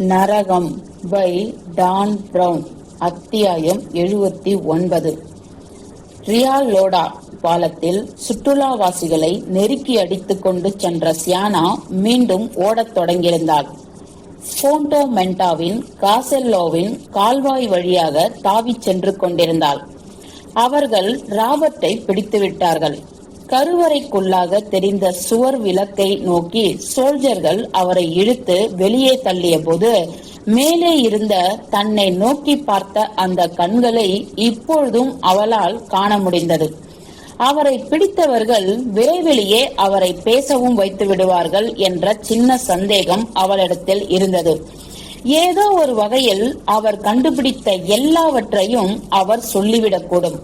நரகம் by Don brown. அத்தியாயம் 79. ரியாலோடா பாலத்தில் சுற்றுலாவாசிகளை நெருக்கி அடித்துக் கொண்டு சென்ற சியானா மீண்டும் ஓடத் தொடங்கியிருந்தாள். போண்டோ மென்டாவின் காசெல்லோவின் கால்வாய் வழியாக தாவிச் சென்று கொண்டிருந்தாள். அவர்கள் ராபர்ட்டை பிடித்துவிட்டார்கள். கருவறைக்குள்ளாக தெரிந்த சுவர் விளக்கை நோக்கி சோல்ஜர்கள் அவரை இழுத்து வெளியே தள்ளிய போது மேலே இருந்த தன்னை நோக்கி பார்த்த அந்த கண்களை இப்பொழுதும் அவளால் காண முடிந்தது. அவரை பிடித்தவர்கள் விரைவிலேயே அவரை பேசவும் வைத்து விடுவார்கள் என்ற சின்ன சந்தேகம் அவளிடத்தில் இருந்தது. ஏதோ ஒரு வகையில் அவர் கண்டுபிடித்த எல்லாவற்றையும் அவர் சொல்லிவிடக்கூடும்.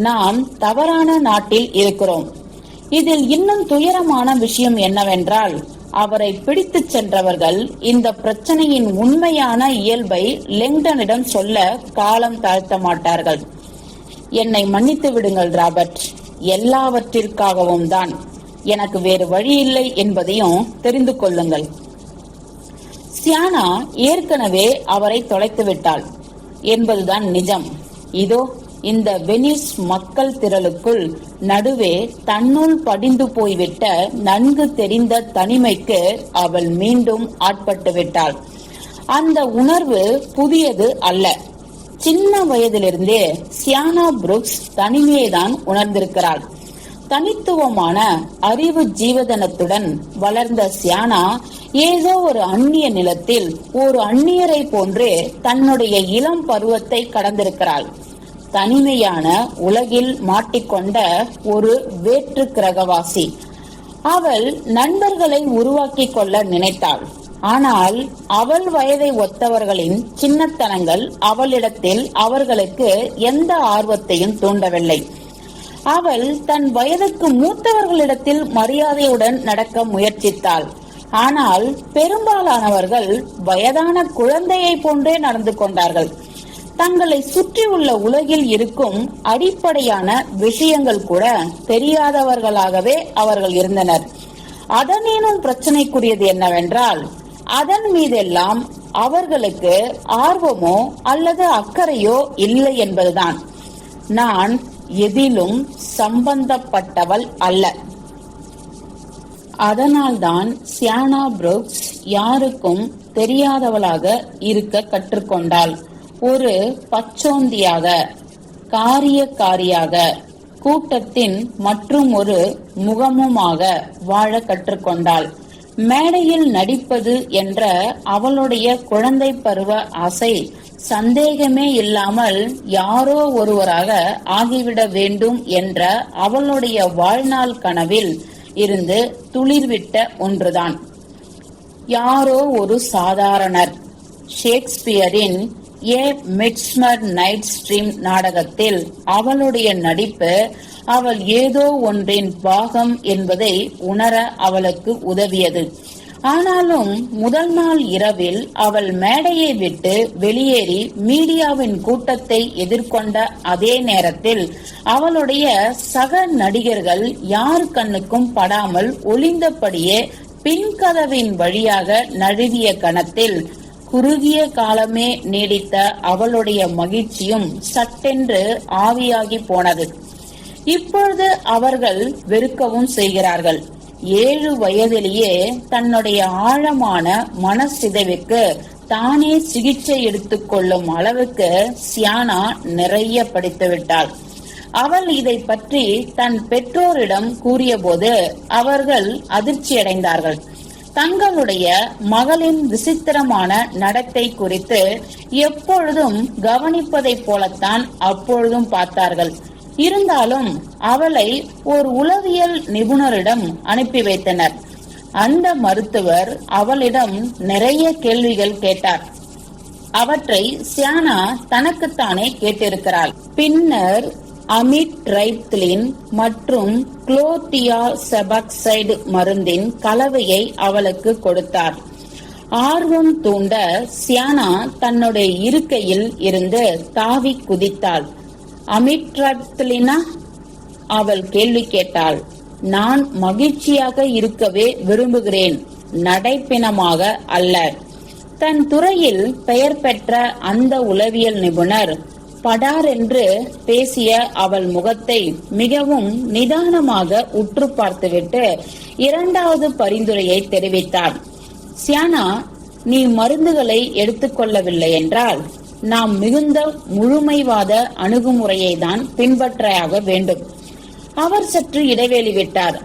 நாம் தவறான நாட்டில் இருக்கிறோம். இதில் இன்னும் துயரமான விஷயம் என்னவென்றால், அவரை பிடித்து சென்றவர்கள் இந்த பிரச்சனையின் உண்மையான இயல்பை லெங்டனிடம் சொல்ல காலம் தாழ்த்த மாட்டார்கள். என்னை மன்னித்து விடுங்கள் ராபர்ட், எல்லாவற்றிற்காகவும் தான். எனக்கு வேறு வழியில்லை என்பதையும் தெரிந்து கொள்ளுங்கள். சியானா ஏற்கனவே அவரை தொலைத்து விட்டாள் என்பதுதான் நிஜம். இதோ இந்த வெனிஸ் மக்கள் திரளுக்குள் நடுவே தன்னுள் படிந்து போய்விட்ட நன்கு தெரிந்த தனிமைக்கு அவள் மீண்டும் ஆட்பட்டு விட்டாள். அந்த உணர்வு புதியது அல்ல. சின்ன வயதிலிருந்தே சியானா புரூக்ஸ் தனிமையைதான் உணர்ந்திருக்கிறாள். தனித்துவமான அறிவு ஜீவதனத்துடன் வளர்ந்த சியானா ஏதோ ஒரு அந்நிய நிலத்தில் ஒரு அந்நியரை போன்று தன்னுடைய இளம் பருவத்தை கடந்திருக்கிறாள். தனிமையான உலகில் மாட்டிக்கொண்ட ஒரு வேற்று கிரகவாசி. அவள் நண்பர்களை உருவாக்கி கொள்ள நினைத்தாள். ஆனால் அவள் வயதை ஒத்தவர்களின் சின்னத்தனங்கள் அவளிடத்தில் அவர்களுக்கு எந்த ஆர்வத்தையும் தூண்டவில்லை. அவள் தன் வயதுக்கு மூத்தவர்களிடத்தில் மரியாதையுடன் நடக்க முயற்சித்தாள். ஆனால் பெரும்பாலானவர்கள் வயதான குழந்தையை போன்றே நடந்து கொண்டார்கள். தங்களை சுற்றியுள்ள உலகில் இருக்கும் அடிப்படையான விஷயங்கள் கூட தெரியாதவர்களாகவே அவர்கள் இருந்தனர். அதனேனும் பிரச்சனைக்குரியது என்னவென்றால், அதன் மீதெல்லாம் அவர்களுக்கு ஆர்வமோ அல்லது அக்கறையோ இல்லை என்பதுதான். நான் எதிலும் சம்பந்தப்பட்டவள் அல்ல. அதனால்தான் சியானா புரூக்ஸ் யாருக்கும் தெரியாதவளாக இருக்க கற்றுக்கொண்டாள். ஒரு பச்சோந்தியாக, காரியக்காரியாக, கூட்டத்தின் மற்றும் ஒரு முகமுமாக வாழ கற்றுக்கொண்டாள். மேடையில் நடிப்பது என்ற அவளுடைய குழந்தை பருவ ஆசை சந்தேகமே இல்லாமல் யாரோ ஒருவராக ஆகிவிட வேண்டும் என்ற அவளுடைய வாழ்நாள் கனவில் இருந்து துளிர்விட்ட ஒன்றுதான். யாரோ ஒரு சாதாரணர். ஷேக்ஸ்பியரின் ஏ மிட்ஸ்மர் நைட் ஸ்ட்ரீம் நாடகத்தில் அவளுடைய நடிப்பு அவள் ஏதோ ஒன்றின் பாகம் என்பதை உணர அவளுக்கு உதவியது. ஆனாலும் முதல் நாள் இரவில் அவள் மேடையை விட்டு வெளியேறி மீடியாவின் கூட்டத்தை எதிர்கொண்ட அதே நேரத்தில் அவளுடைய சக நடிகர்கள் யார் கண்ணுக்கும் படாமல் ஒளிந்தபடியே பின்கதவின் வழியாக நழுவிய கணத்தில் குறுகிய காலமே நீடித்த அவளுடைய மகிழ்ச்சியும் சட்டென்று ஆவியாகி போனது. இப்பொழுது அவர்கள் வெறுக்கவும் செய்கிறார்கள். 7 வயதிலேயே தன்னுடைய ஆழமான மனசிதைவுக்கு தானே சிகிச்சை எடுத்துக் கொள்ளும் அளவுக்கு சியானா நிறைய படித்துவிட்டாள். அவள் இதை பற்றி தன் பெற்றோரிடம் கூறிய போது அவர்கள் அதிர்ச்சியடைந்தார்கள். தங்களுடைய மகளின் விசித்திரமான நடத்தை குறித்து எப்பொழுதும் கவனிப்பதைப் போலத்தான் அப்பொழுதும் பார்த்தார்கள். இருந்தாலும் அவளை ஒரு உளவியல் நிபுணரிடம் அனுப்பி வைத்தனர். அந்த மருத்துவர் அவளிடம் நிறைய கேள்விகள் கேட்டார். அவற்றை சியானா தனக்குத்தானே கேட்டிருக்கிறாள். பின்னர் அமிட்ரைப்திலின் மற்றும் குளோத்தியாசெபாக்சைடு மருந்தின் கலவையை அவளுக்கு கொடுத்தார். ஆர்வம் தூண்ட சியானா தன்னுடைய இருக்கையில் இருந்து தாவி குதித்தாள். அமிட்ரைப்திலினா? அவள் கேள்வி கேட்டாள். நான் மகிழ்ச்சியாக இருக்கவே விரும்புகிறேன், நடைப்பிணமாக அல்ல. தன் துறையில் பெயர் பெற்ற அந்த உளவியல் நிபுணர் படார் என்று பேசிய அவள் முகத்தை மிகவும் நிதானமாக உற்று பார்த்துவிட்டு இரண்டாவது பரிந்துரையை தெரிவித்தார். சியானா, நீ மருந்துகளை எடுத்துக்கொள்ளவில்லை என்றால் நாம் மிகுந்த முழுமைவாத அணுகுமுறையை தான் பின்பற்றாக வேண்டும். அவர் சற்று இடைவெளி விட்டார்.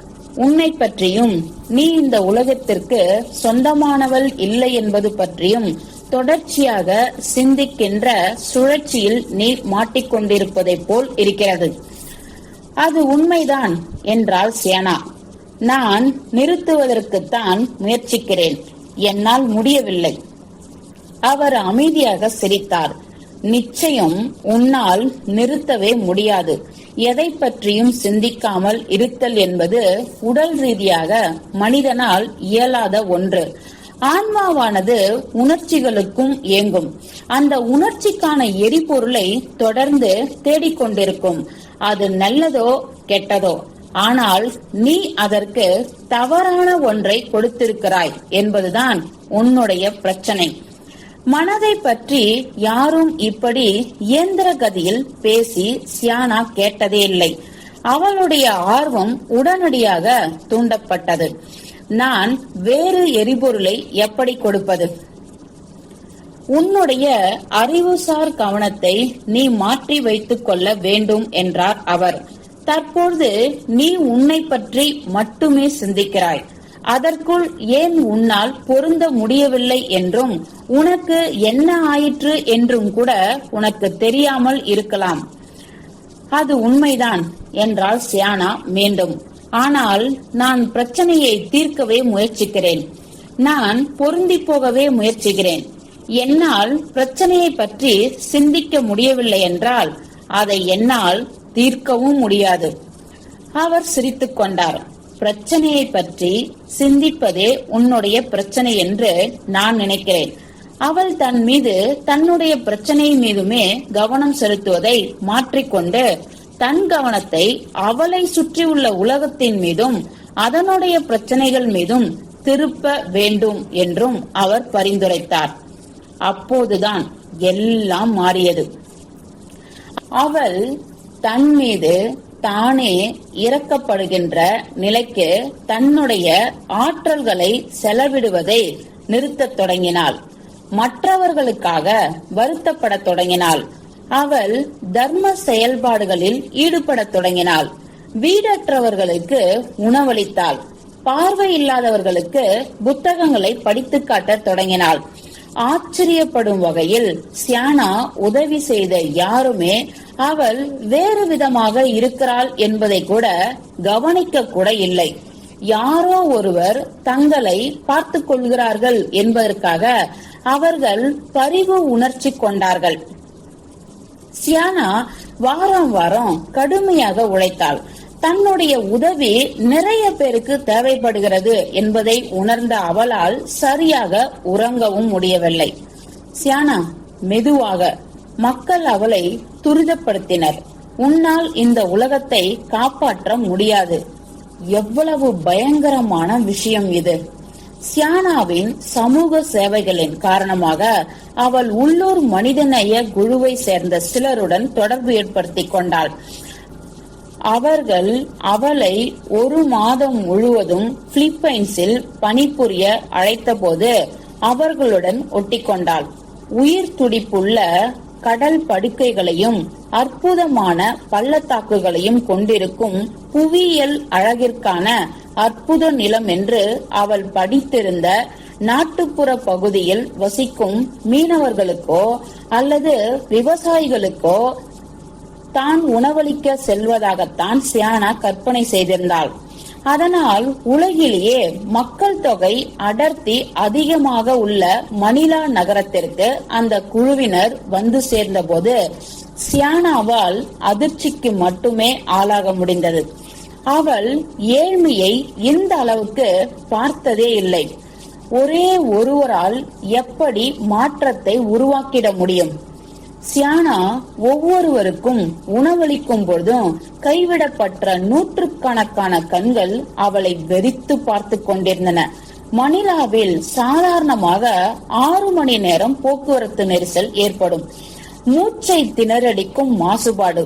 உன்னை பற்றியும் நீ இந்த உலகத்திற்கு சொந்தமானவள் இல்லை என்பது பற்றியும் தொடர்ச்சியாக சிந்திக்கின்ற சுழற்சியில் நீ மாட்டிக்கொண்டிருப்பதை போல் இருக்கிறது. அது உண்மைதான் என்றாள் சியானா. நான் நிறுத்துவதற்குத்தான் முயற்சிக்கிறேன், என்னால் முடியவில்லை. அவர் அமைதியாக சிரித்தார். நிச்சயம் உன்னால் நிறுத்தவே முடியாது. எதை பற்றியும் சிந்திக்காமல் இருத்தல் என்பது உடல் ரீதியாக மனிதனால் இயலாத ஒன்று. ஆன்மாவானது உணர்ச்சிகளுக்கும் ஏங்கும். அந்த உணர்ச்சிக்கான எரிபொருளை தொடர்ந்து தேடிக்கொண்டிருக்கும். அது நல்லதோ கெட்டதோ, ஆனால் நீ அதற்கு தவறான ஒன்றை கொடுத்திருக்கிறாய் என்பதுதான் உன்னுடைய பிரச்சனை. மனதை பற்றி யாரும் இப்படி இயந்திர கதியில் பேசி சியானா கேட்டதே இல்லை. அவளுடைய ஆர்வம் உடனடியாக தூண்டப்பட்டது. நான் வேறு எரிபொருளை எப்படி கொடுப்பது? உன்னுடைய அறிவுசார் கவனத்தை நீ மாற்றி வைத்துக் கொள்ள வேண்டும் என்றார் அவர். தற்போது நீ உன்னை பற்றி மட்டுமே சிந்திக்கிறாய். அதற்குள் ஏன் உன்னால் பொருந்த முடியவில்லை என்றும் உனக்கு என்ன ஆயிற்று என்றும் கூட உனக்கு தெரியாமல் இருக்கலாம். அது உண்மைதான் என்றாள் சியானா மீண்டும். ஆனால் நான் பிரச்சனையை தீர்க்கவே முயற்சிக்கிறேன். நான் பொருந்தி போகவே முயற்சிக்கிறேன். என்னால் பிரச்சனையை பற்றி சிந்திக்க முடியவில்லை என்றால் அதை என்னால் தீர்க்கவும் முடியாது. அவர் சிரித்துக் கொண்டார். பிரச்சனையை பற்றி சிந்திப்பதே உன்னுடைய பிரச்சனை என்று நான் நினைக்கிறேன். அவள் தன் மீது தன்னுடைய பிரச்சனை மீதுமே கவனம் செலுத்துவதை மாற்றிக்கொண்டு தன் கவனத்தை அவளை சுற்றியுள்ள உலகத்தின் மீதும் அதனுடைய பிரச்சனைகள் மீதும் திருப்ப வேண்டும் என்றும் அவர் பரிந்துரைத்தார். அப்போதுதான் எல்லாம் மாறியது. அவள் தன் மீது தானே இறக்கப்படுகின்ற நிலைக்கு தன்னுடைய ஆற்றல்களை செலவிடுவதை நிறுத்தத் தொடங்கினாள். மற்றவர்களுக்காக வருத்தப்படத் தொடங்கினாள். அவள் தர்ம செயல்பாடுகளில் ஈடுபடத் தொடங்கினாள். வீடற்றவர்களுக்கு உணவளித்தாள். பார்வை இல்லாதவர்களுக்கு புத்தகங்களை படித்து காட்டத் தொடங்கினாள். ஆச்சரியப்படும் வகையில் சியானா உதவி செய்த யாருமே அவள் வேறு விதமாக இருக்கிறாள் என்பதை கூட கவனிக்க கூட இல்லை. யாரோ ஒருவர் தங்களை பார்த்து கொள்கிறார்கள் என்பதற்காக அவர்கள் பரிவு உணர்ச்சி கொண்டார்கள். சியானா வாரம் வாரம் கடுமையாக உழைத்தாள். தன்னுடைய உதவி நிறைய பேருக்கு தேவைப்படுகிறது என்பதை உணர்ந்த அவளால் சரியாக உறங்கவும் முடியவில்லை. சியானா, மெதுவாக. மக்கள் அவளை துரிதப்படுத்தினர். உன்னால் இந்த உலகத்தை காப்பாற்ற முடியாது. எவ்வளவு பயங்கரமான விஷயம் இது! சியானாவின் சமூக சேவைகளின் காரணமாக அவள் உள்ளூர் மனிதநேய குழுவை சேர்ந்த சிலருடன் தொடர்பு ஏற்படுத்திக் கொண்டாள். அவர்கள் அவளை 1 மாதம் முழுவதும் பிலிப்பைன்ஸில் பணிபுரிய அழைத்த போது அவர்களுடன் ஒட்டிக்கொண்டாள். உயிர் துடிப்புள்ள கடல் படுக்கைகளையும் அற்புதமான பள்ளத்தாக்குகளையும் கொண்டிருக்கும் புவியியல் அழகிற்கான அற்புத நிலம் என்று அவள் படித்திருந்த நாட்டுப்புற பகுதியில் வசிக்கும் மீனவர்களுக்கோ அல்லது விவசாயிகளுக்கோ தான் உணவளிக்க செல்வதாகத்தான் சியானா கற்பனை செய்திருந்தாள். அதனால் உலகிலேயே மக்கள் தொகை அடர்த்தி அதிகமாக உள்ள மணிலா நகரத்திற்கு அந்த குழுவினர் வந்து சேர்ந்தபோது சியானாவால் அதிர்ச்சிக்கு மட்டுமே ஆளாக முடிந்தது. அவள் ஏழ்மையை இந்த அளவுக்கு பார்த்ததே இல்லை. ஒரே ஒருவரால் எப்படி மாற்றத்தை உருவாக்கிட முடியும்? சியானா ஒவ்வொருவருக்கும் உணவளிக்கும் பொழுதும் கைவிடப்பட்ட 100கணக்கான கண்கள் அவளை வெறித்து பார்த்து கொண்டிருந்தன. மணிலாவில் சாதாரணமாக 6 மணி நேரம் போக்குவரத்து நெரிசல் ஏற்படும். மூச்சை திணறடிக்கும் மாசுபாடு,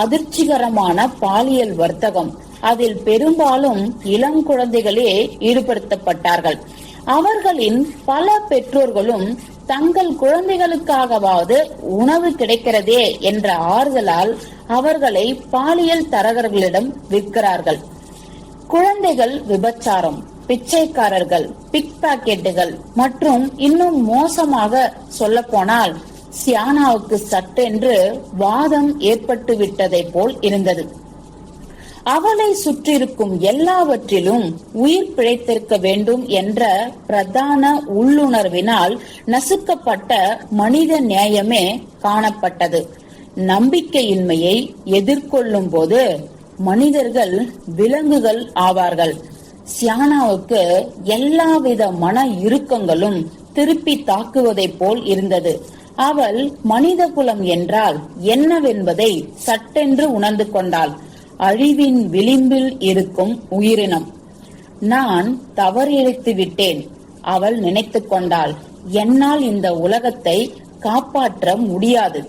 அதிர்ச்சிகரமான பாலியல் வர்த்தகம், அதில் பெரும்பாலும் இளங்குழந்தைகளே ஈடுபடுத்தப்பட்டார்கள். அவர்களின் பல பெற்றோர்களும் தங்கள் குழந்தைகளுக்காகவாவது உணவு கிடைக்கிறதே என்ற ஆறுதலால் அவர்களை பாலியல் தரகர்களிடம் விற்கிறார்கள். குழந்தைகள் விபச்சாரம், பிச்சைக்காரர்கள், பிக் பாக்கெட்டுகள் மற்றும் இன்னும் மோசமாக சொல்ல போனால் சியானாவுக்கு சட்டென்று வாதம் ஏற்பட்டு விட்டதை போல் இருந்தது. அவளை சுற்றிருக்கும் எல்லாவற்றிலும் உயிர் பிழைத்திருக்க வேண்டும் என்ற பிரதான உள்ளுணர்வினால் நசுக்கப்பட்ட மனித நேயமே காணப்பட்டது. நம்பிக்கையின்மையை எதிர்கொள்ளும் போது மனிதர்கள் விலங்குகள் ஆவார்கள். சியானாவுக்கு எல்லாவித மன இறுக்கங்களும் திருப்பி தாக்குவதை போல் இருந்தது. அவள் மனித குலம் என்றால் என்னவென்பதை சட்டென்று உணர்ந்து கொண்டாள். அழிவின் விளிம்பில் இருக்கும் உயிரினம். நான் தவறிழைத்து விட்டேன், அவள் நினைத்துக் கொண்டாள். என்னால் இந்த உலகத்தை காப்பாற்ற முடியாது.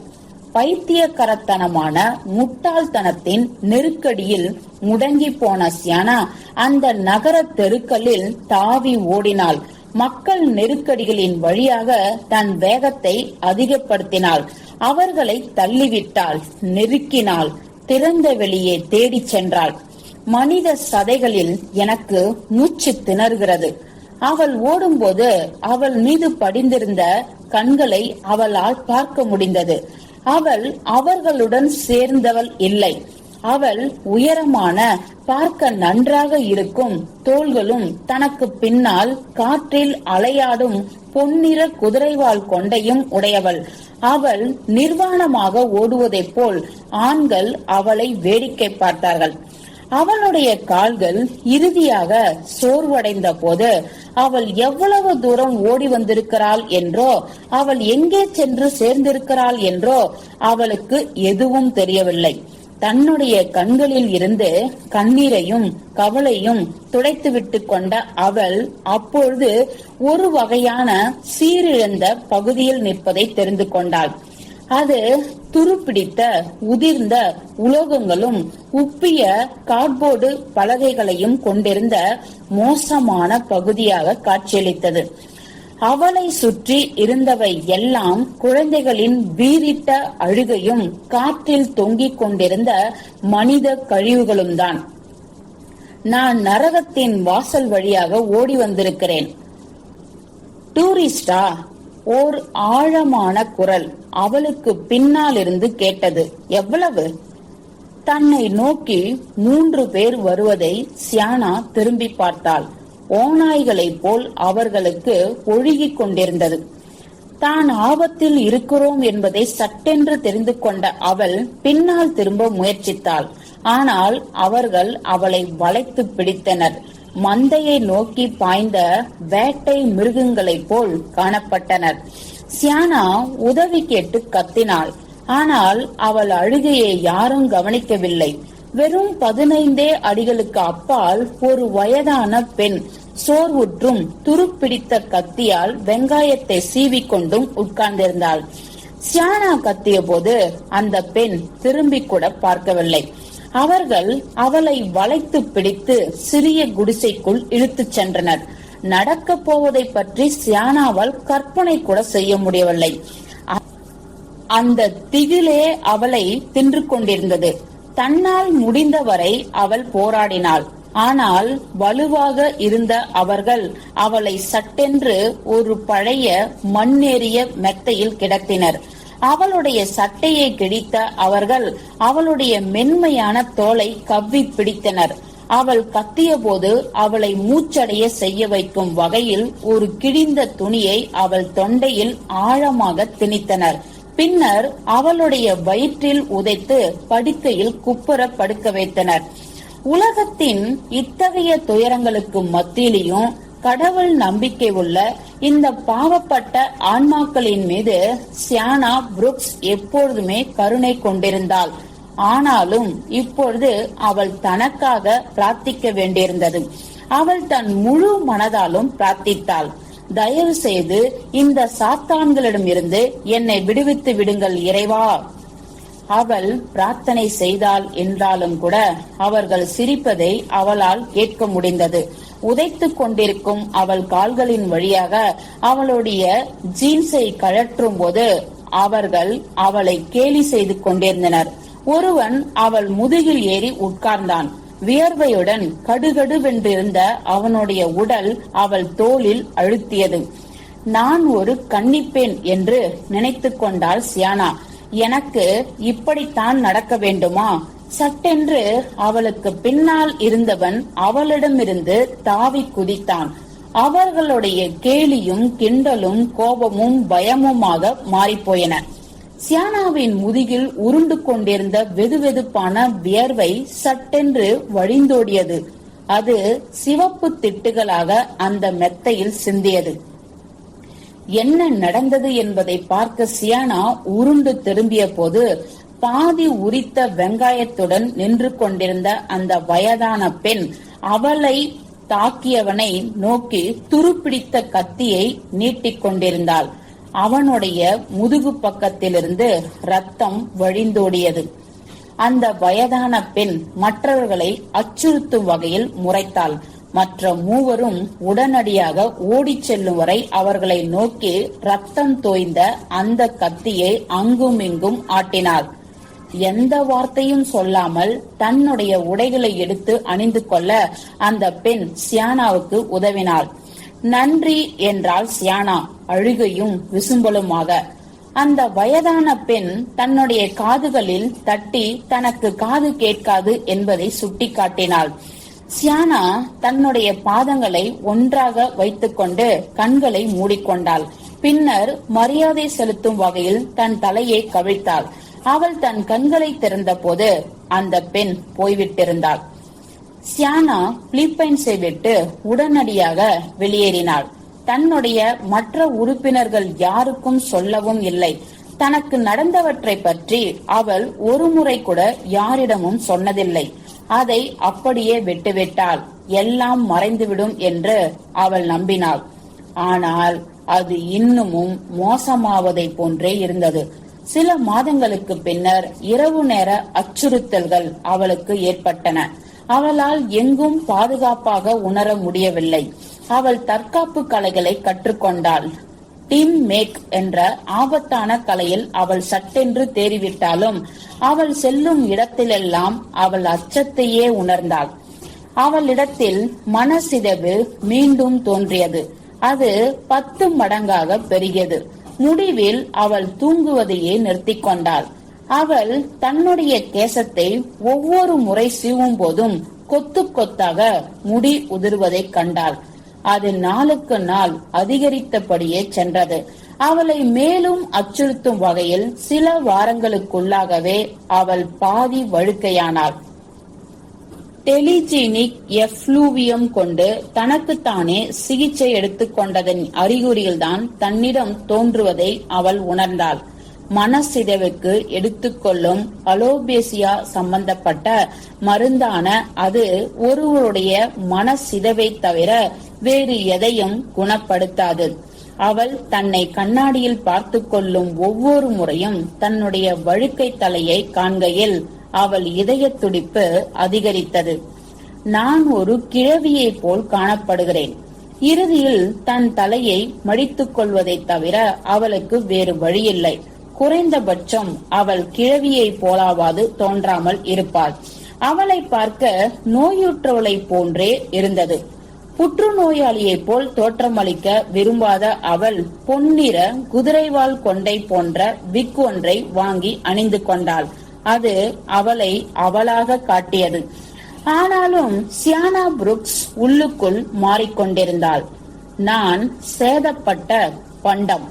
பைத்தியக்கரத்தனமான முட்டாள்தனத்தின் நெருக்கடியில் முடங்கி போன சியானா அந்த நகர தெருக்களில் தாவி ஓடினாள். மக்கள் நெருக்கடிகளின் வழியாக தன் வேகத்தை அதிகப்படுத்தினாள். அவர்களை தள்ளிவிட்டாள், நெருக்கினாள், திறந்த வெளியே தேடிச் சென்றாள். மனித சதைகளில் எனக்கு மூச்சு திணறுகிறது. அவள் ஓடும்போது அவள் மீது படிந்திருந்த கண்களை அவளால் பார்க்க முடிந்தது. அவள் அவர்களுடன் சேர்ந்தவள் இல்லை. அவள் உயரமான, பார்க்க நன்றாக இருக்கும் தோள்களும் தனக்கு பின்னால் காற்றில் அலையாடும் பொன்னிற குதிரைவால் கொண்டையும் உடையவள். அவள் நிர்வாணமாக ஓடுவதைப் போல் ஆண்கள் அவளை வேடிக்கை பார்த்தார்கள். அவளுடைய கால்கள் இறுதியாக சோர்வடைந்த போது அவள் எவ்வளவு தூரம் ஓடி வந்திருக்கிறாள் என்றோ, அவள் எங்கே சென்று சேர்ந்திருக்கிறாள் என்றோ அவளுக்கு எதுவும் தெரியவில்லை. தன்னுடைய கண்களில் இருந்து கண்ணீரையும் கவலையும் துடைத்துவிட்டு கொண்ட அவள் அப்பொழுது ஒரு வகையான சீரிழந்த பகுதியில் நிற்பதை தெரிந்து கொண்டாள். அது துருப்பிடித்த உதிர்ந்த உலோகங்களும் உப்பிய கார்ட்போர்டு பலகைகளையும் கொண்டிருந்த மோசமான பகுதியாக காட்சியளித்தது. அவளை சுற்றி இருந்தவை எல்லாம் குழந்தைகளின் வீறிட்ட அழுகையும் காற்றில் தொங்கிக் கொண்டிருந்த மனித கழிவுகளும் தான். நான் நரகத்தின் வாசல் வழியாக ஓடி வந்திருக்கிறேன். டூரிஸ்டா? ஓர் ஆழமான குரல் அவளுக்கு பின்னால் இருந்து கேட்டது. எவ்வளவு? தன்னை நோக்கி 3 பேர் வருவதை சியானா திரும்பி பார்த்தாள். ஓநாய்களைப் போல் அவர்களுக்கு ஒழுகிக் கொண்டிருந்தது. தான் ஆபத்தில் இருக்கிறோம் என்பதை சட்டென்று தெரிந்து கொண்ட அவள் பின்னால் திரும்ப முயற்சித்தாள். ஆனால் அவர்கள் அவளை வளைத்து பிடித்தனர். மந்தையை நோக்கி பாய்ந்த வேட்டை மிருகங்களைப் போல் காணப்பட்டனர். சியானா உதவி கேட்டு கத்தினாள். ஆனால் அவள் அழுகையை யாரும் கவனிக்கவில்லை. வெறும் 15 அடிகளுக்கு அப்பால் ஒரு வயதான பெண் சோர்வுற்றும் துருப்பிடித்த கத்தியால் வெங்காயத்தை சீவிக்கொண்டும் உட்கார்ந்திருந்தாள். சியானா கத்திய போது அந்த பெண் திரும்பி கூட பார்க்கவில்லை. அவர்கள் அவளை வளைத்து பிடித்து சிறிய குடிசைக்குள் இழுத்துச் சென்றனர். நடக்கப் போவதை பற்றி சியானாவால் கற்பனை கூட செய்ய முடியவில்லை. அந்த திகிலே அவளை தின்று கொண்டிருந்தது. தன்னால் முடிந்தவரை அவள் போராடினாள். ஆனால் வலுவாக இருந்த அவர்கள் அவளை சட்டென்று ஒரு பழைய மண்ணேறிய மெத்தையில் கிடத்தினர். அவளுடைய சட்டையை கிழித்த அவர்கள் அவளுடைய மென்மையான தோலை கவ்வி பிடித்தனர். அவள் கத்திய போது அவளை மூச்சடைய செய்ய வைக்கும் வகையில் ஒரு கிழிந்த துணியை அவள் தொண்டையில் ஆழமாக திணித்தனர். பின்னர் அவளுடைய வயிற்றில் உதைத்து படுக்கையில் குப்புற படுக்க வைத்தனர். உலகத்தின் இத்தகைய துயரங்களுக்கு மத்தியிலும் கடவுள் நம்பிக்கை உள்ள இந்த பாவப்பட்ட ஆன்மாக்களின் மீது சியானா புரூக்ஸ் எப்பொழுதுமே கருணை கொண்டிருந்தாள். ஆனாலும் இப்பொழுது அவள் தனக்காக பிரார்த்திக்க வேண்டியிருந்தது. அவள் தன் முழு மனதாலும் பிரார்த்தித்தாள். தயவு செய்து இந்த சாத்தான்களிடம் இருந்து என்னை விடுவித்து விடுங்கள் இறைவா. அவள் பிரார்த்தனை செய்தாள் என்றாலும் கூட அவர்கள் சிரிப்பதை அவளால் கேட்க முடிந்தது. உதைத்துக் கொண்டிருக்கும் அவள் கால்களின் வழியாக அவளுடைய ஜீன்ஸை கழற்றும் போது அவர்கள் அவளை கேலி செய்து கொண்டிருந்தனர். ஒருவன் அவள் முதுகில் ஏறி உட்கார்ந்தான். வியர்வையுடன் கடுகடுவென்றிருந்த அவனுடைய உடல் அவள் தோளில் அழுத்தியது. நான் ஒரு கன்னிப்பெண் என்று நினைத்து கொண்டாள் சியானா. எனக்கு இப்படித்தான் நடக்க வேண்டுமா? சட்டென்று அவளுக்கு பின்னால் இருந்தவன் அவளிடமிருந்து தாவி குதித்தான். அவர்களுடைய கேலியும் கிண்டலும் கோபமும் பயமுமாக மாறிப்போயின. சியானாவின் முதுகில் உருண்டு கொண்டிருந்த வெதுவெதுப்பான வியர்வை சட்டென்று வழிந்தோடியது. அது சிவப்பு திட்டுகளாக அந்த மெத்தையில் சிந்தியது. என்ன நடந்தது என்பதை பார்க்க சியானா உருண்டு திரும்பிய போது பாதி உரித்த வெங்காயத்துடன் நின்று கொண்டிருந்த அந்த வயதான பெண் அவளை தாக்கியவனை நோக்கி துருப்பிடித்த கத்தியை நீட்டிக் கொண்டிருந்தாள். அவனுடைய முதுகு பக்கத்திலிருந்து ரத்தம் வழிந்தோடியது. அந்த வயதான பெண் மற்றவர்களை அச்சுறுத்தும் வகையில் முறைத்தாள். மற்ற மூவரும் உடனடியாக ஓடிச் செல்லும் வரை அவர்களை நோக்கி ரத்தம் தோய்ந்த அந்த கத்தியை அங்கும் இங்கும் ஆட்டினாள். எந்த வார்த்தையும் சொல்லாமல் தன்னுடைய உடைகளை எடுத்து அணிந்து கொள்ள அந்த பெண் சியானாவுக்கு உதவினாள். நன்றி என்றாள் சியானா அழுகையும் விசும்பலுமாக. அந்த வயதான பெண் தன்னுடைய காதுகளில் தட்டி தனக்கு காது கேட்காது என்பதை சுட்டிக்காட்டினாள். சியானா தன்னுடைய பாதங்களை ஒன்றாக வைத்துக்கொண்டு கண்களை மூடிக்கொண்டாள். பின்னர் மரியாதை செலுத்தும் வகையில் தன் தலையை கவிழ்த்தாள். அவள் தன் கண்களை திறந்த போது அந்த பெண் போய்விட்டிருந்தாள். சியானா பிலிப்பைன்ஸை விட்டு உடனடியாக வெளியேறினாள். தன்னுடைய மற்ற உறுப்பினர்கள் யாருக்கும் சொல்லவும் இல்லை. தனக்கு நடந்தவற்றை பற்றி அவள் ஒரு முறை கூட யாரிடமும் சொன்னதில்லை. அதை அப்படியே விட்டுவிட்டாள். எல்லாம் மறைந்துவிடும் என்று அவள் நம்பினாள். ஆனால் அது இன்னமும் மோசமாவதை போன்றே இருந்தது. சில மாதங்களுக்கு பின்னர் இரவு நேர அச்சுறுத்தல்கள் அவளுக்கு ஏற்பட்டன. அவளால் எங்கும் பாதுகாப்பாக உணர முடியவில்லை. அவள் தற்காப்பு கலைகளை கற்றுக்கொண்டாள். டீம் மேக் என்ற ஆபத்தான கலையில் அவள் சட்டென்று தேறிவிட்டாலும் அவள் செல்லும் இடத்திலெல்லாம் அவள் அச்சத்தையே உணர்ந்தாள். அவளிடத்தில் மனசிதைவு மீண்டும் தோன்றியது. அது 10 மடங்காக பெருகியது. முடிவில் அவள் தூங்குவதையே நிறுத்திக் கொண்டாள். அவள் தன்னுடைய கேசத்தை ஒவ்வொரு முறை சீவும் போதும் கொத்து கொத்தாக முடி உதிர்வதை கண்டாள். அது நாளுக்கு நாள் அதிகரித்தபடியே சென்றது. அவளை மேலும் அச்சுறுத்தும் வகையில் சில வாரங்களுக்குள்ளாகவே அவள் பாதி வழுக்கையானாள். டெலிஜீனிக் எஃப்ளூவியம் கொண்டு தனக்குத்தானே சிகிச்சை எடுத்துக் கொண்டதன் அறிகுறிகள்தான் தன்னிடம் தோன்றுவதை அவள் உணர்ந்தாள். மனசிதைவுக்கு எடுத்துக்கொள்ளும் அலோபேசியா சம்பந்தப்பட்ட மருந்தான அது ஒருவருடைய மனசிதைவை தவிர வேறு எதையும் குணப்படுத்தாது. அவள் தன்னை கண்ணாடியில் பார்த்து கொள்ளும் ஒவ்வொரு முறையும் தன்னுடைய வழுக்கை தலையை காண்கையில் அவள் இதய துடிப்பு அதிகரித்தது. நான் ஒரு கிழவியை போல் காணப்படுகிறேன். இறுதியில் தன் தலையை மடித்துக் கொள்வதை தவிர அவளுக்கு வேறு வழியில்லை. குறைந்தபட்சம் அவள் கிழவியை போலாவது தோன்றாமல் இருப்பாள். அவளை பார்க்க நோயுற்றவளை போன்றே இருந்தது. புற்றுநோயாளியை போல் தோற்றமளிக்க விரும்பாத அவள் பொன்னிற குதிரைவால் கொண்டை போன்ற விக் ஒன்றை வாங்கி அணிந்து கொண்டாள். அது அவளை அவளாக காட்டியது. ஆனாலும் சியானா புரூக்ஸ் உள்ளுக்குள் மாறிக்கொண்டிருந்தாள். நான் சேதப்பட்ட பண்டம்.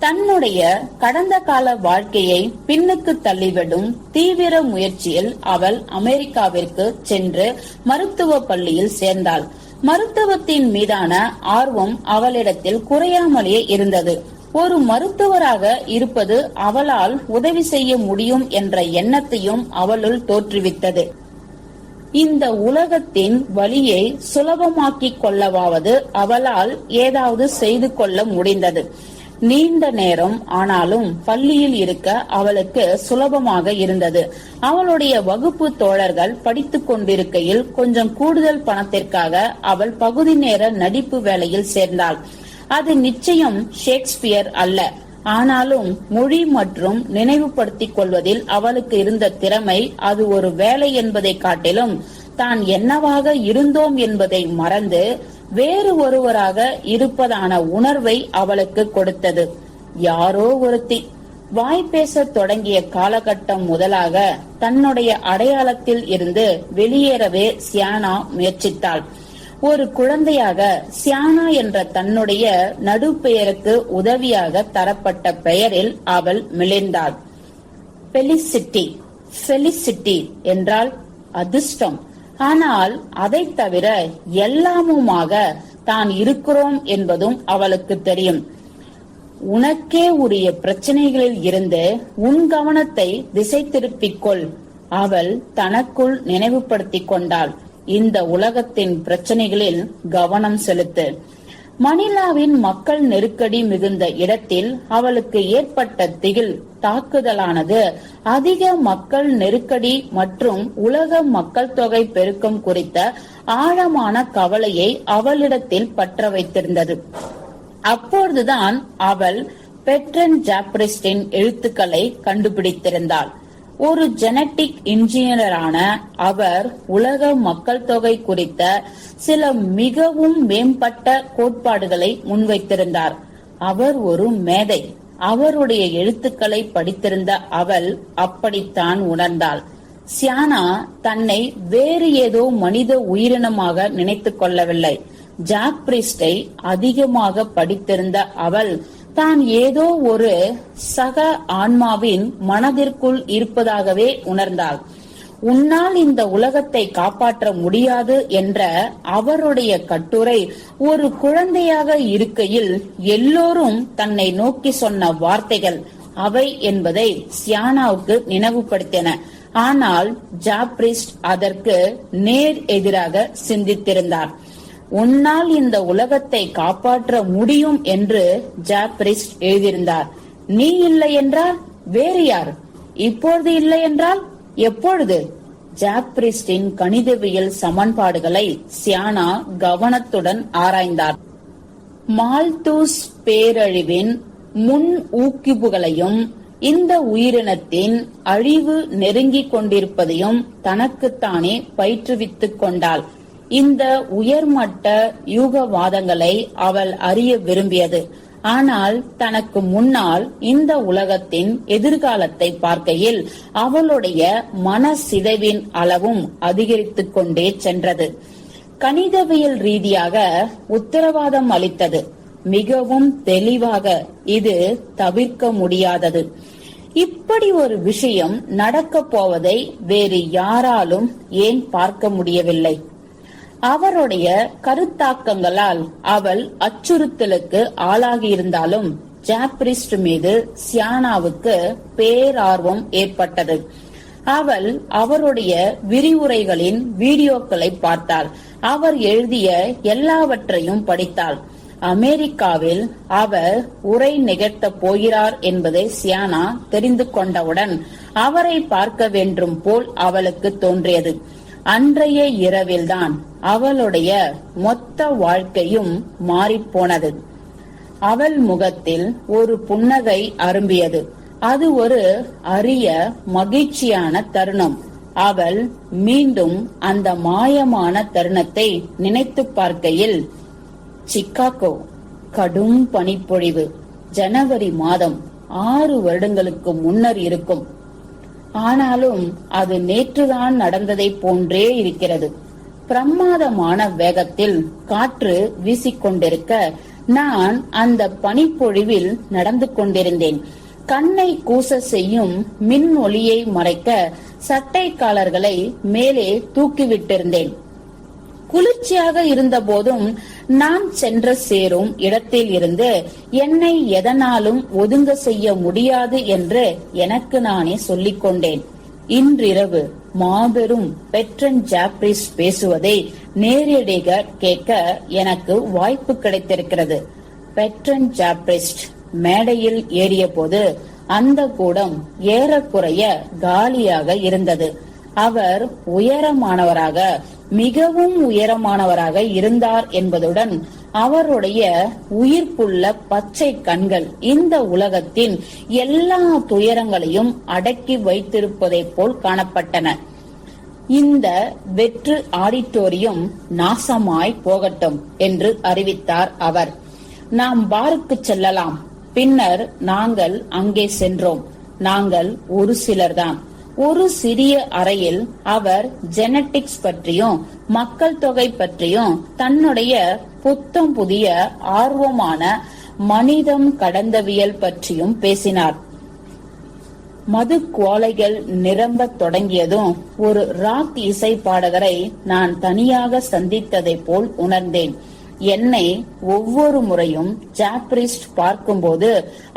தன்னுடைய கடந்த கால வாழ்க்கையை பின்னுக்கு தள்ளிவிடும் தீவிர முயற்சியில் அவள் அமெரிக்காவிற்கு சென்று மருத்துவ பள்ளியில் சேர்ந்தாள். மருத்துவத்தின் மீதான ஆர்வம் அவளிடத்தில் குறையாமலே இருந்தது. ஒரு மருத்துவராக இருப்பது அவளால் உதவி செய்ய முடியும் என்ற எண்ணத்தையும் அவளுள் தோற்றுவித்தது. இந்த உலகத்தின் வழியை சுலபமாக்கிக் கொள்ளவாவது அவளால் ஏதாவது செய்து கொள்ள முடிந்தது. நீண்ட நேரம் ஆனாலும் பள்ளியில் இருக்க அவளுக்கு சுலபமாக இருந்தது. அவளுடைய வகுப்பு தோழர்கள் படித்துக் கொண்டிருக்கையில் கொஞ்சம் கூடுதல் பணத்திற்காக அவள் பகுதி நேர நடிப்பு வேலையில் சேர்ந்தாள். அது நிச்சயம் ஷேக்ஸ்பியர் அல்ல. ஆனாலும் மொழி மற்றும் நினைவுபடுத்திக் கொள்வதில் அவளுக்கு இருந்த திறமை அது ஒரு வேலை என்பதை காட்டிலும் தான் என்னவாக இருந்தோம் என்பதை மறந்து வேறு ஒருவராக இருப்பதான உணர்வை அவளுக்கு கொடுத்தது. யாரோ ஒருத்தி வாய் பேசத் தொடங்கிய காலகட்டம் முதலாக தன்னுடைய அடையாளத்தில் இருந்து வெளியேறவே சியானா முயற்சித்தாள். ஒரு குழந்தையாக சியானா என்ற தன்னுடைய நடுப்பெயருக்கு உதவியாக தரப்பட்ட பெயரில் அவள் மிளிர்ந்தாள். பெலிசிட்டி என்றால் அதிர்ஷ்டம். ஆனால் அதை தவிர எல்லாமுமாக தான் இருக்கிறோம் என்பதும் அவளுக்கு தெரியும். உனக்கே உரிய பிரச்சனைகளில் இருந்து உன் கவனத்தை திசை திருப்பிக் கொள். அவள் தனக்குள் நினைவுபடுத்திக் கொண்டாள். இந்த உலகத்தின் பிரச்சனைகளில் கவனம் செலுத்து. மணிலாவின் மக்கள் நெருக்கடி மிகுந்த இடத்தில் அவளுக்கு ஏற்பட்ட திகில் தாக்குதலானது அதிக மக்கள் நெருக்கடி மற்றும் உலக மக்கள் தொகை பெருக்கம் குறித்த ஆழமான கவலையை அவளிடத்தில் பற்ற வைத்திருந்தது. அப்பொழுதுதான் அவள் பெட்ரன் ஜாப்ரிஸ்டின் எழுத்துக்களை கண்டுபிடித்திருந்தாள். ஒரு ஜெனட்டிக் இன்ஜினியரான அவர் உலக மக்கள் தொகை குறித்த சில மிகவும் மேம்பட்ட கோட்பாடுகளை முன்வைத்திருந்தார். அவர் ஒரு மேதை. அவருடைய எழுத்துக்களை படித்திருந்த அவள் அப்படித்தான் உணர்ந்தாள். சியானா தன்னை வேறு ஏதோ மனித உயிரினமாக நினைத்துக் கொள்ளவில்லை. ஜாப்ரிஸ்டை அதிகமாக படித்திருந்த அவள் தான் ஏதோ ஒரு சக ஆன்மாவின் மனதிற்குள் இருப்பதாகவே உணர்ந்தாள். உன்னால் இந்த உலகத்தை காப்பாற்ற முடியாது என்ற அவருடைய கட்டுரை ஒரு குழந்தையாக இருக்கையில் எல்லோரும் தன்னை நோக்கி சொன்ன வார்த்தைகள் அவை என்பதை சியானாவுக்கு நினைவுபடுத்தின. ஆனால் ஜாப்ரிஸ்ட் அதற்கு நேர் எதிராக சிந்தித்திருந்தார். உன்னால் இந்த உலகத்தை காப்பாற்ற முடியும் என்று ஜாப்ரிஸ்ட் எழுதியிருந்தார். நீ இல்லை என்றால் வேறு யார்? இப்பொழுது இல்லை என்றால் எப்பொழுது? ஜாப்ரிஸ்டின் கணிதவியல் சமன்பாடுகளை சியானா கவனத்துடன் ஆராய்ந்தார். மால்தூஸ் பேரழிவின் முன் ஊக்கிப்புகளையும் இந்த உயிரினத்தின் அழிவு நெருங்கிக் கொண்டிருப்பதையும் தனக்குத்தானே பயிற்றுவித்துக் கொண்டாள். இந்த உயர்மட்ட யூகவாதங்களை அவள் அறிய விரும்பியது. ஆனால் தனக்கு முன்னால் இந்த உலகத்தின் எதிர்காலத்தை பார்க்கையில் அவளுடைய மனசிதைவின் அளவும் அதிகரித்துக் கொண்டே சென்றது. கணிதவியல் ரீதியாக உத்தரவாதம் அளித்தது. மிகவும் தெளிவாக இது தவிர்க்க முடியாதது. இப்படி ஒரு விஷயம் நடக்கப் போவதை வேறு யாராலும் ஏன் பார்க்க முடியவில்லை? அவருடைய கருத்தாக்கங்களால் அவள் அச்சுறுத்தலுக்கு ஆளாகியிருந்தாலும் ஜாப்ரிஸ்ட் மீது சியானாவுக்கு பேரார்வம் ஏற்பட்டது. அவள் அவருடைய விரிவுரைகளின் வீடியோக்களை பார்த்தாள். அவர் எழுதிய எல்லாவற்றையும் படித்தாள். அமெரிக்காவில் அவர் உரை நிகழ்த்தப் போகிறார் என்பதை சியானா தெரிந்து கொண்டவுடன் அவரை பார்க்க வேண்டும் போல் அவளுக்கு தோன்றியது. அன்றைய இரவில்தான் அவளுடைய மொத்த வாழ்க்கையும் மாறிப்போனது. அவள் முகத்தில் ஒரு புன்னகை அரும்பியது. அது ஒரு அரிய மகிழ்ச்சியான தருணம். அவள் மீண்டும் அந்த மாயமான தருணத்தை நினைத்து பார்க்கையில், சிக்காகோ, கடும் பனிப்பொழிவு, ஜனவரி மாதம், 6 வருடங்களுக்கு முன்னர் இருக்கும். ஆனாலும் அது நேற்றுதான் நடந்ததை போன்றே இருக்கிறது. பிரமாதமான வேகத்தில் காற்று வீசிக்கொண்டிருக்க நான் அந்த பனிப்பொழிவில் நடந்து கொண்டிருந்தேன். கண்ணை கூச செய்யும் மின் ஒளியை மறைக்க சட்டை காலர்களை மேலே தூக்கிவிட்டிருந்தேன். குளிர்ச்சியாக இருந்த போதும் நான் சென்ற சேரும் இடத்தில் இருந்து என்னை எதனாலும் ஒதுங்க செய்ய முடியாது என்று எனக்கு நானே சொல்லிக் கொண்டேன். இன்றிரவு மாபெரும் பெட்ரன் ஜாப்ரிஸ்ட் பேசுவதை நேரடியாக கேட்க எனக்கு வாய்ப்பு கிடைத்திருக்கிறது. பெட்ரன் ஜாப்ரிஸ்ட் மேடையில் ஏறிய போது அந்த கூடம் ஏறக்குறைய காலியாக இருந்தது. அவர் உயரமானவராக, மிகவும் உயரமானவராக இருந்தார் என்பதுடன் அவருடைய உயிர்ப்புள்ள பச்சை கண்கள் இந்த உலகத்தின் எல்லா துயரங்களையும் அடக்கி வைத்திருப்பதை போல் காணப்பட்டன. இந்த வெற்று ஆடிட்டோரியம் நாசமாய் போகட்டும் என்று அறிவித்தார் அவர். நாம் பாருக்கு செல்லலாம். பின்னர் நாங்கள் அங்கே சென்றோம். நாங்கள் ஒரு சிலர்தான். ஒரு சிறிய அறையில் அவர் ஜெனட்டிக்ஸ் பற்றியும் மக்கள் தொகை பற்றியும் தன்னுடைய புத்தம் புதிய ஆர்வமான மனிதம் கடந்தவியல் பற்றியும் பேசினார். மது குவாலைகள் நிரம்ப தொடங்கியதும் ஒரு ராக் இசை பாடகரை நான் தனியாக சந்தித்ததை போல் உணர்ந்தேன். என்னை ஒவ்வொரு முறையும் ஜாப்ரிஸ்ட் பார்க்கும்போது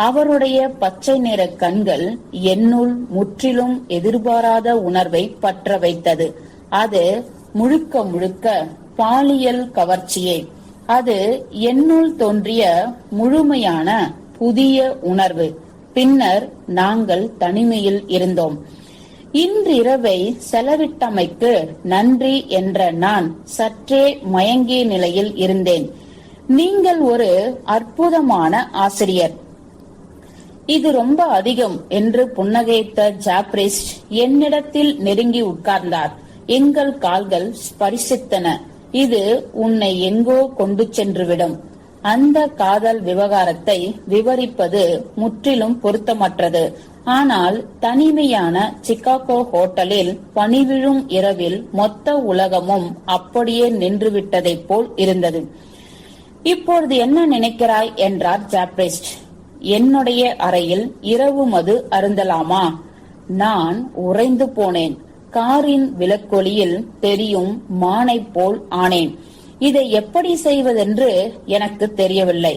அவருடைய பச்சை நிற கண்கள் என்னுள் முற்றிலும் எதிர்பாராத உணர்வை பற்ற வைத்தது. அது முழுக்க முழுக்க பாலியல் கவர்ச்சியே. அது என்னுள் தோன்றிய முழுமையான புதிய உணர்வு. பின்னர் நாங்கள் தனிமையில் இருந்தோம். இன்றிரவை செலவிட்டமைக்கு நன்றி என்ற நான் சற்றே மயங்கிய நிலையில் இருந்தேன். நீங்கள் ஒரு அற்புதமான ஆசிரியர். இது ரொம்ப அதிகம் என்று புன்னகைத்த ஜாப்ரிஸ்ட் என்னிடத்தில் நெருங்கி உட்கார்ந்தார். எங்கள் கால்கள் ஸ்பரிசித்தன. இது உன்னை எங்கோ கொண்டு சென்றுவிடும். அந்த காதல் விவகாரத்தை விவரிப்பது முற்றிலும் பொருத்தமற்றது. ஆனால் தனிமையான சிகாகோ ஹோட்டலில் பனிவிழும் இரவில் மொத்த உலகமும் அப்படியே நின்றுவிட்டதை போல் இருந்தது. இப்பொழுது என்ன நினைக்கிறாய் என்றார் ஜாப்ரிஸ்ட். என்னுடைய அறையில் இரவு மது அருந்தலாமா? நான் உறைந்து போனேன். காரின் விளக்கொளியில் தெரியும் மானை போல் ஆனேன். இதை எப்படி செய்வதென்று எனக்கு தெரியவில்லை.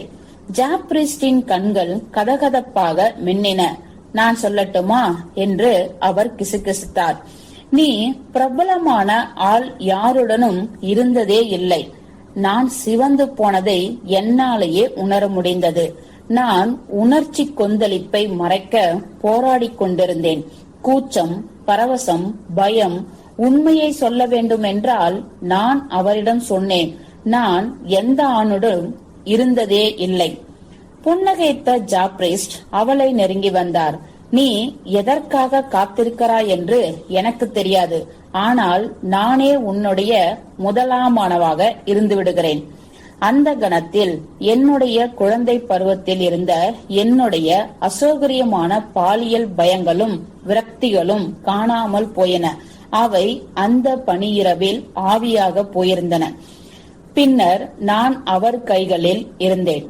ஜாப்ரிஸ்டின் கண்கள் கதகதப்பாக மின்னின. நான் சொல்லட்டுமா என்று அவர் கிசுகிசுத்தார். நீ பிரபலமான ஆள் யாருடனும் இருந்ததே இல்லை. நான் சிவந்து போனதை என்னாலேயே உணர முடிந்தது. நான் உணர்ச்சி கொந்தளிப்பை மறைக்க போராடிக் கொண்டிருந்தேன். கூச்சம், பரவசம், பயம். உண்மையை சொல்ல வேண்டும் என்றால் நான் அவரிடம் சொன்னேன், நான் எந்த ஆணுடன் இருந்ததே இல்லை. புன்னகைத்த ஜாப்ரிஸ்ட் அவளை நெருங்கி வந்தார். நீ எதற்காக காத்திருக்கிறாய் என்று எனக்கு தெரியாது. ஆனால் நானே உன்னுடைய முதலாமானவாக இருந்து விடுகிறேன். அந்த கணத்தில் என்னுடைய குழந்தை பருவத்தில் இருந்த என்னுடைய அசௌகரியமான பாலியல் பயங்களும் விரக்திகளும் காணாமல் போயின. அவை அந்த பனியிரவில் ஆவியாக போயிருந்தன. பின்னர் நான் அவர் கைகளில் இருந்தேன்.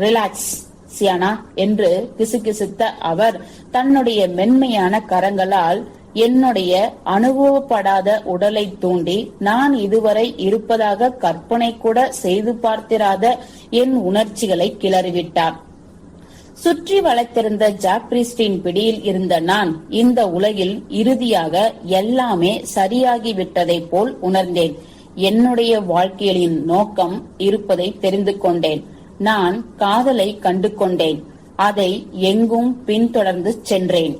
ரிலாக்ஸ் சியானா என்று கிசுகிசுத்த அவர் தன்னுடைய மென்மையான கரங்களால் என்னுடைய அனுபவப்படாத உடலை தூண்டி நான் இதுவரை இருப்பதாக கற்பனை கூட செய்து பார்த்திராத என் உணர்ச்சிகளை கிளறிவிட்டார். சுற்றி வளைத்திருந்த ஜாப்ரிஸ்டின் பிடியில் இருந்த நான் இந்த உலகில் இறுதியாக எல்லாமே சரியாகிவிட்டதை போல் உணர்ந்தேன். என்னுடைய வாழ்க்கையின் நோக்கம் இருப்பதை தெரிந்து கொண்டேன். நான் காதலை கண்டு கொண்டேன். அதை எங்கும் பின்தொடர்ந்து சென்றேன்.